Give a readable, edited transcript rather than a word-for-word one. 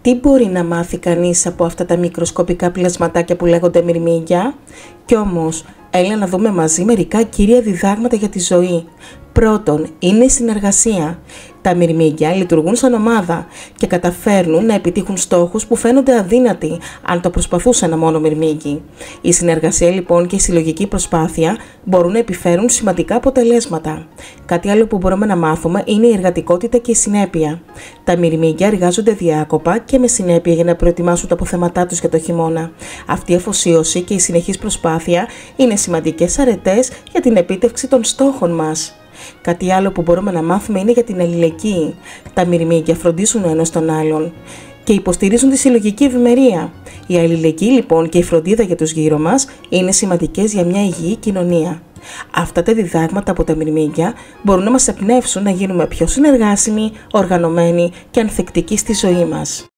Τι μπορεί να μάθει κανείς από αυτά τα μικροσκοπικά πλασματάκια που λέγονται μυρμήγκια? Κι όμως, έλα να δούμε μαζί μερικά κύρια διδάγματα για τη ζωή. Πρώτον, είναι η συνεργασία. Τα μυρμήγκια λειτουργούν σαν ομάδα και καταφέρνουν να επιτύχουν στόχους που φαίνονται αδύνατοι αν το προσπαθούσε ένα μόνο μυρμήγκι. Η συνεργασία λοιπόν και η συλλογική προσπάθεια μπορούν να επιφέρουν σημαντικά αποτελέσματα. Κάτι άλλο που μπορούμε να μάθουμε είναι η εργατικότητα και η συνέπεια. Τα μυρμήγκια εργάζονται διάκοπα και με συνέπεια για να προετοιμάσουν τα αποθέματά τους για το χειμώνα. Αυτή η αφοσίωση και η συνεχής προσπάθεια είναι σημαντικές αρετές για την επίτευξη των στόχων μας. Κάτι άλλο που μπορούμε να μάθουμε είναι για την αλληλεγγύη. Τα μυρμήγκια φροντίζουν ο ένας τον άλλον και υποστηρίζουν τη συλλογική ευημερία. Η αλληλεγγύη λοιπόν και η φροντίδα για τους γύρω μας είναι σημαντικές για μια υγιή κοινωνία. Αυτά τα διδάγματα από τα μυρμήγκια μπορούν να μας εμπνεύσουν να γίνουμε πιο συνεργάσιμοι, οργανωμένοι και ανθεκτικοί στη ζωή μας.